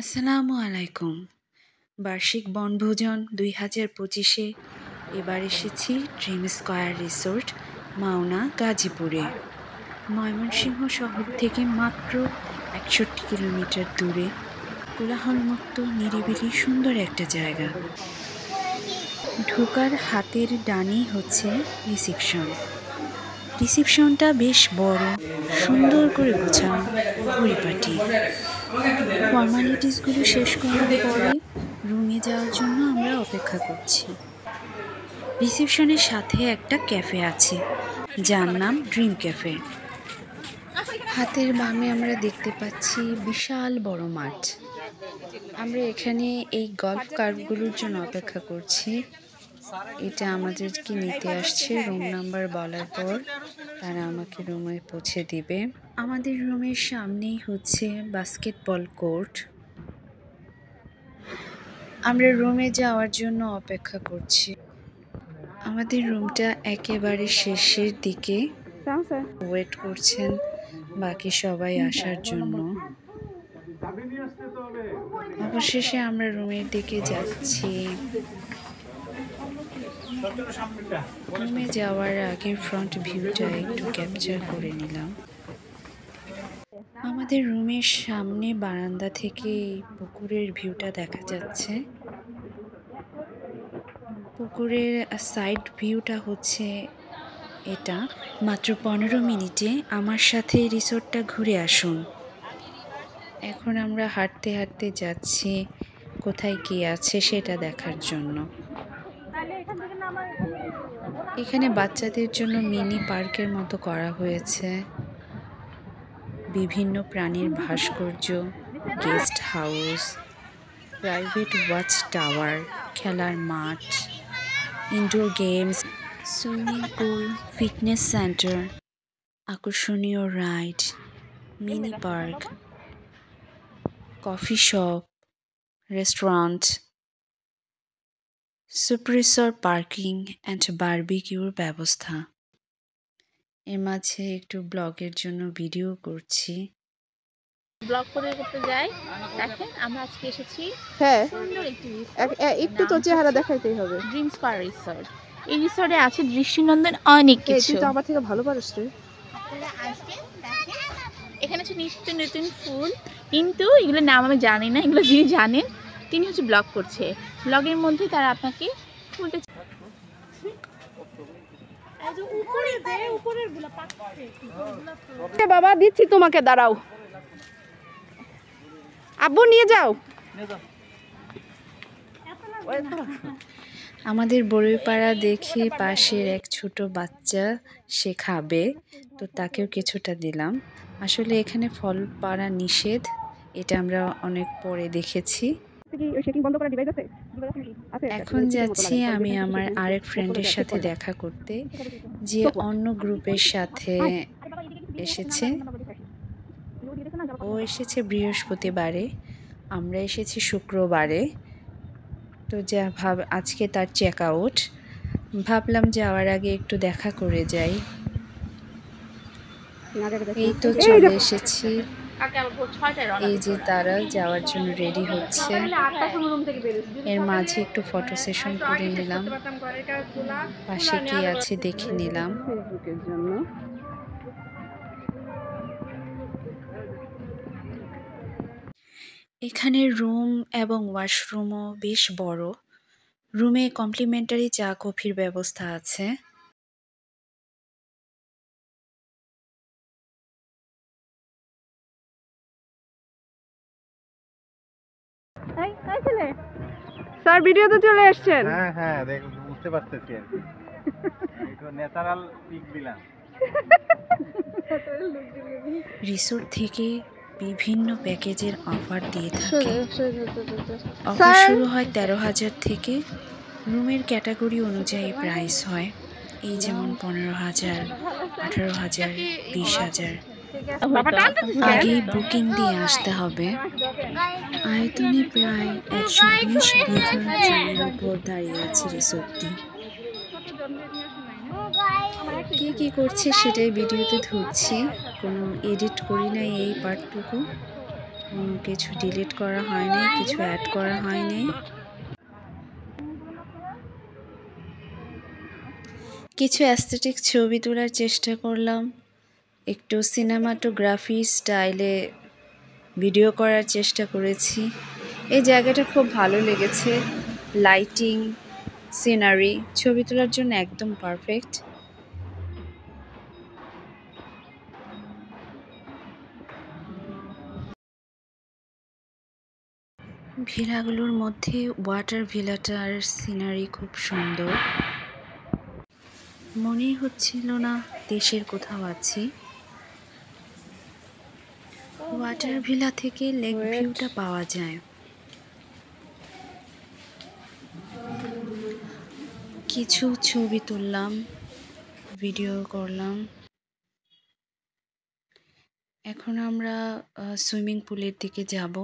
আসসালামু আলাইকুম। বার্ষিক বনভোজন ২০২৫-এ এবার এসেছি ড্রিম স্কয়ার রিসোর্ট, মাওনা, গাজীপুরে। ময়মনসিংহ শহর থেকে মাত্র ৬১ কিলোমিটার দূরে, কোলাহলমুক্ত নিরিবিলি সুন্দর একটা জায়গা। ঢোকার হাতের ডানেই হচ্ছে রিসেপশন। রিসেপশনটা বেশ বড়, সুন্দর করে গোছানো, পরিপাটি। ফর্মালিটিসগুলো শেষ করার পরে রুমে যাওয়ার জন্য আমরা অপেক্ষা করছি। রিসেপশনের সাথে একটা ক্যাফে আছে, যার নাম ড্রিম ক্যাফে। হাতের বামে আমরা দেখতে পাচ্ছি বিশাল বড় মাঠ। আমরা এখানে এই গল্ফ কার্টগুলোর জন্য অপেক্ষা করছি। এটা আমাদেরকে নিতে আসছে। রুম নাম্বার বলার পর তারা আমাকে রুমে পৌঁছে দিবে। আমাদের রুমের সামনেই হচ্ছে বাস্কেটবল কোর্ট। আমরা রুমে যাওয়ার জন্য অপেক্ষা করছি। আমাদের রুমটা একেবারে শেষের দিকে। ওয়েট করছেন বাকি সবাই আসার জন্য। অবশেষে আমরা রুমের দিকে যাচ্ছি। রুমে যাওয়ার আগে ফ্রন্ট ভিউটা একটু ক্যাপচার করে নিলাম। আমাদের রুমের সামনে বারান্দা থেকে এই পুকুরের ভিউটা দেখা যাচ্ছে। পুকুরের সাইড ভিউটা হচ্ছে এটা। মাত্র ১৫ মিনিটে আমার সাথে রিসোর্টটা ঘুরে আসুন। এখন আমরা হাঁটতে হাঁটতে যাচ্ছি কোথায় কি আছে সেটা দেখার জন্য। এখানে বাচ্চাদের জন্য মিনি পার্কের মতো করা হয়েছে। বিভিন্ন প্রাণীর ভাস্কর্য, guest house, private watch tower, খেলার মাঠ, indoor games, swimming pool, fitness centre, আকর্ষণীয় ride, mini park, coffee shop, restaurant, সুপারসর পার্কিং অ্যান্ড বারবিকিউর ব্যবস্থা। এর মাঝে একটু ব্লগের জন্য ভিডিও করছি। ব্লগ করতে যাই। দেখেন আমরা আজকে এসেছি সুন্দর একটু তো চেহারা দেখাইতেই হবে। Dream square resort. এই রিসোর্টে আছে দৃষ্টিনন্দন অনেক কিছু। তুই তো আমার থেকে ভালো পারিস রে। এখানে আছে নিত্য নতুন ফুল, কিন্তু এগুলোর নাম আমি জানি না। এগুলো যিনি জানেন তিনি হচ্ছে ব্লগ করছে। ব্লগের মধ্যে তারা আপনাকে ফুলটা বাবা দিচ্ছি তোমাকে, দাঁড়াও। আব্বু নিয়ে যাও। আমাদের বড়ইপাড়া দেখে পাশের এক ছোট বাচ্চা সে খাবে, তো তাকেও কিছুটা দিলাম। আসলে এখানে ফল পাড়া নিষেধ, এটা আমরা অনেক পরে দেখেছি। এখন যাচ্ছি আমি আমার আরেক ফ্রেন্ডের সাথে দেখা করতে, যে অন্য গ্রুপের সাথে এসেছে। ও এসেছে বৃহস্পতিবারে, আমরা এসেছি শুক্রবারে। তো আজকে তার চেক আউট। ভাবলাম যাওয়ার আগে একটু দেখা করে যাই। এই তো চলে এসেছি। এই যে তারা যাওয়ার জন্য রেডি হচ্ছে। এর মাঝে একটু ফটো সেশন করে নিলাম, পাশে কি আছে দেখে নিলাম। এখানে রুম এবং ওয়াশরুমও বেশ বড়। রুমে কমপ্লিমেন্টারি চা কফির ব্যবস্থা আছে। স্যার ভিডিওতে চলে আসছেন। হ্যাঁ হ্যাঁ বুঝতে পারতেছি আর কি। এটা ন্যাচারাল পিক দিলাম। রিসোর্ট থেকে বিভিন্ন প্যাকেজের অফার দিয়ে থাকে। অফার শুরু হয় ১৩,০০০ থেকে। রুমের ক্যাটাগরি অনুযায়ী প্রাইস হয়, এই যেমন ১৫,০০০, ১৮,০০০, ২০,০০০। আগেই বুকিং দিয়ে আসতে হবে। আয়তনে প্রায় ১২০ বিঘা জমির উপর দাঁড়িয়ে আছে রিসোর্টটি। কে কি করছে সেটাই ভিডিওতে ধরছি, কোনো এডিট করি নাই এই পার্টটুকু। কোনো কিছু ডিলিট করা হয়নি, কিছু অ্যাড করা হয়নি। কিছু অ্যাস্থেটিক ছবি তোলার চেষ্টা করলাম, একটু সিনেমাটোগ্রাফি স্টাইলে ভিডিও করার চেষ্টা করেছি। এই জায়গাটা খুব ভালো লেগেছে, লাইটিং, সিনারি ছবি তোলার জন্য একদম পারফেক্ট। ভিলাগুলোর মধ্যে ওয়াটার ভিলাটার সিনারি খুব সুন্দর, মনেই হচ্ছিল না দেশের কোথাও আছি। ওয়াটার ভিলা থেকে লেক ভিউটা পাওয়া যায়। কিছু ছবি তুললাম, ভিডিও করলাম। এখন আমরা সুইমিং পুলের দিকে যাব।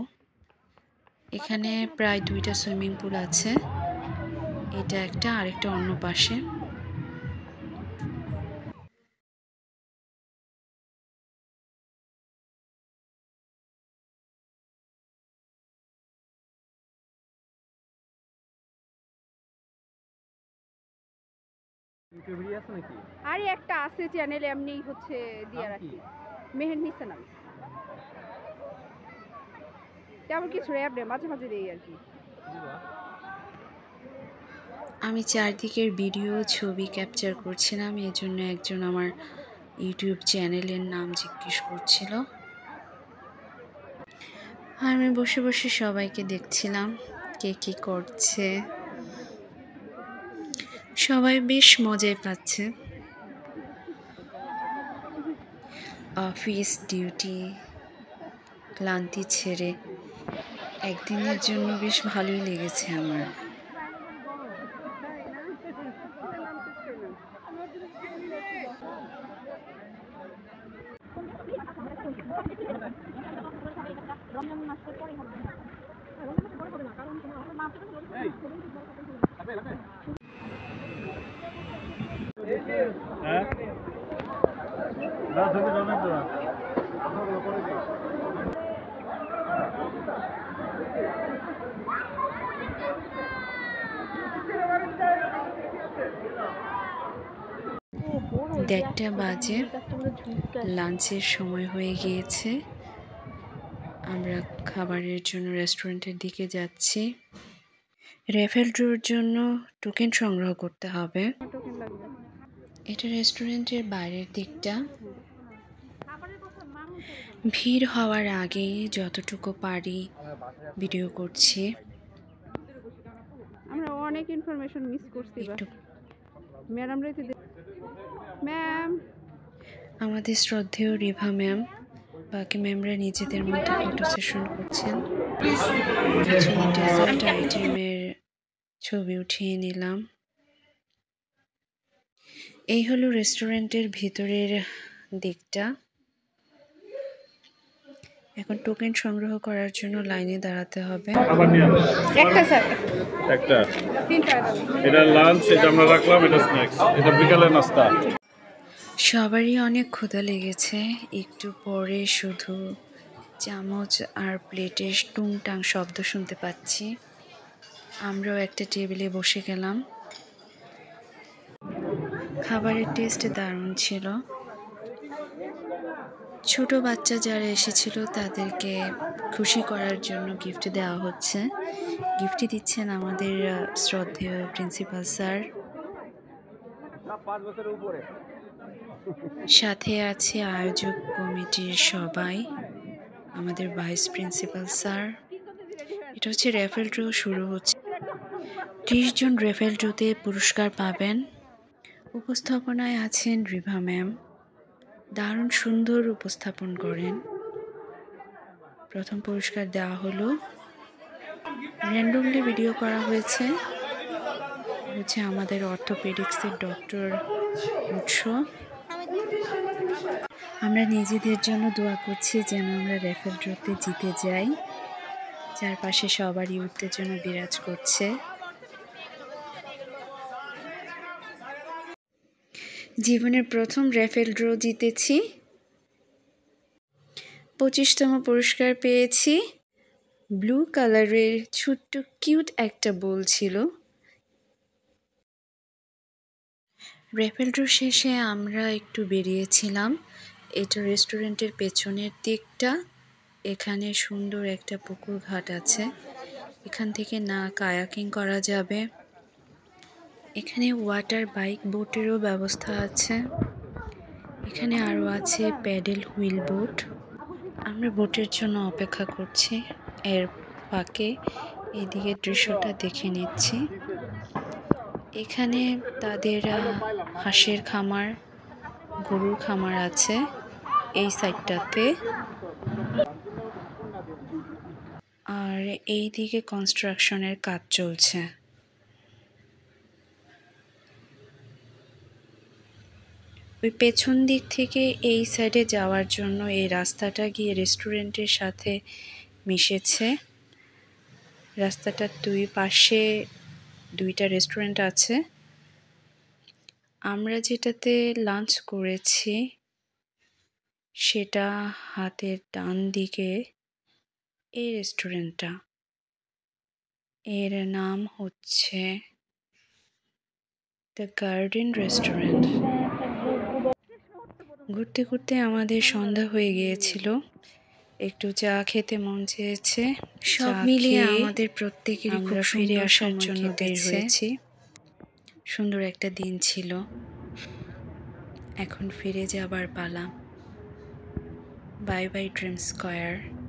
এখানে প্রায় 2টা সুইমিং পুল আছে, এটা একটা, আরেকটা অন্য পাশে। ইউটিউব ভিডিও আছে নাকি? আরে একটা আছে চ্যানেল এমনি হচ্ছে দিয়ে নাম রাখি, কি? মেহেরনিসা নাম। তেমন কিছু র্যাপ রে মাঝে মাঝে দেই আর কি। দিবা? আমি চারদিকের ভিডিও ছবি ক্যাপচার করছিলাম, এই জন্য একজন আমার ইউটিউব চ্যানেলের নাম জিজ্ঞেস করছিল। আর আমি বসে বসে সবাইকে দেখছিলাম কে কী করছে। সবাই বেশ মজাই পাচ্ছে। অফিস ডিউটি ক্লান্তি ছেড়ে একদিনের জন্য বেশ ভালোই লেগেছে আমার। হ্যাঁ? দাও ছবি দাও না তো। দেড়টা বাজে, লাঞ্চের সময় হয়ে গিয়েছে। আমরা খাবারের জন্য রেস্টুরেন্টের দিকে যাচ্ছি। রেফেল ড্রোর জন্য টোকেন সংগ্রহ করতে হবে। টোকেন লাগবে। এটা রেস্টুরেন্টের বাইরের দিকটা। ভিড় হওয়ার আগে যতটুকু পারি ভিডিও করছি। আমরা অনেক ইনফরমেশন মিস করছি। একটু ম্যাডাম রেতে ম্যাম, আমাদের শ্রদ্ধেয় রিভা ম্যাম, বাকি ম্যামরা নিজেদের মধ্যে ফটো সেশন করছেন। কিছু ডেজার্ট আইটেমের ছবি উঠিয়ে নিলাম। এই হলো রেস্টুরেন্টের ভিতরের দিকটা। এখন টোকেন সংগ্রহ করার জন্য লাইনে দাঁড়াতে হবে। খাবার নিয়ে আস। একটা স্যার, একটা তিনটা। এটা লাঞ্চ, এটা আমরা রাখলাম, এটা স্ন্যাক্স, এটা বিকালের নাস্তা। সবারই অনেক ক্ষুধা লেগেছে। একটু পরে শুধু চামচ আর প্লেটের টুংটাং শব্দ শুনতে পাচ্ছি। আমরাও একটা টেবিলে বসে গেলাম। খাবারের টেস্ট দারুণ ছিল। ছোট বাচ্চা যারা এসেছিল তাদেরকে খুশি করার জন্য গিফট দেওয়া হচ্ছে। গিফট দিচ্ছেন আমাদের শ্রদ্ধেয় প্রিন্সিপাল স্যার। 5 বছরের উপরে। সাথে আছে আয়োজক কমিটির সবাই, আমাদের ভাইস প্রিন্সিপাল স্যার। এটা হচ্ছে রেফেল ড্র শুরু হচ্ছে। 30 জন রেফেল ড্রতে পুরস্কার পাবেন। উপস্থাপনায় আছেন রিভা ম্যাম, দারুণ সুন্দর উপস্থাপন করেন। প্রথম পুরস্কার দেওয়া হলো, র্যান্ডমলি ভিডিও করা হয়েছে। হচ্ছে আমাদের অর্থোপেডিক্সের ডক্টর উৎস। আমরা নিজেদের জন্য দোয়া করছি যেন আমরা রেফেল ড্রতে জিতে যাই। চারপাশে সবারই উত্তেজনা বিরাজ করছে। জীবনের প্রথম রেফেল ড্র জিতেছি। 25তম পুরস্কার পেয়েছি। ব্লু কালারের ছোট্ট কিউট একটা বোল ছিল। র্যাপেল ড্র শেষে আমরা একটু বেরিয়েছিলাম। এটা রেস্টুরেন্টের পেছনের দিকটা। এখানে সুন্দর একটা পুকুর ঘাট আছে। এখান থেকে কায়াকিং করা যাবে। এখানে ওয়াটার বাইক বোটেরও ব্যবস্থা আছে। এখানে আরও আছে প্যাডেল হুইল বোট। আমরা বোটের জন্য অপেক্ষা করছি। এর ফাঁকে এদিকে দৃশ্যটা দেখে নিচ্ছি। এখানে তাদের হাঁসের খামার, গরুর খামার আছে এই সাইডটাতে। আর এই দিকে কনস্ট্রাকশনের কাজ চলছে। ওই পেছন দিক থেকে এই সাইডে যাওয়ার জন্য এই রাস্তাটা গিয়ে রেস্টুরেন্টের সাথে মিশেছে। রাস্তাটার দুই পাশে দুইটা রেস্টুরেন্ট আছে। আমরা যেটাতে লাঞ্চ করেছি সেটা হাতের ডান দিকে এই রেস্টুরেন্টটা। এর নাম হচ্ছে দ্য গার্ডেন রেস্টুরেন্ট। ঘুরতে ঘুরতে আমাদের সন্ধ্যা হয়ে গিয়েছিল। একটু চা খেতে মন চেয়েছে। সব মিলিয়ে আমাদের প্রত্যেকেরই খুব ফিরে আসার জন্য বের হয়েছি। সুন্দর একটা দিন ছিল। এখন ফিরে যাবার পালা। Bye bye dream square.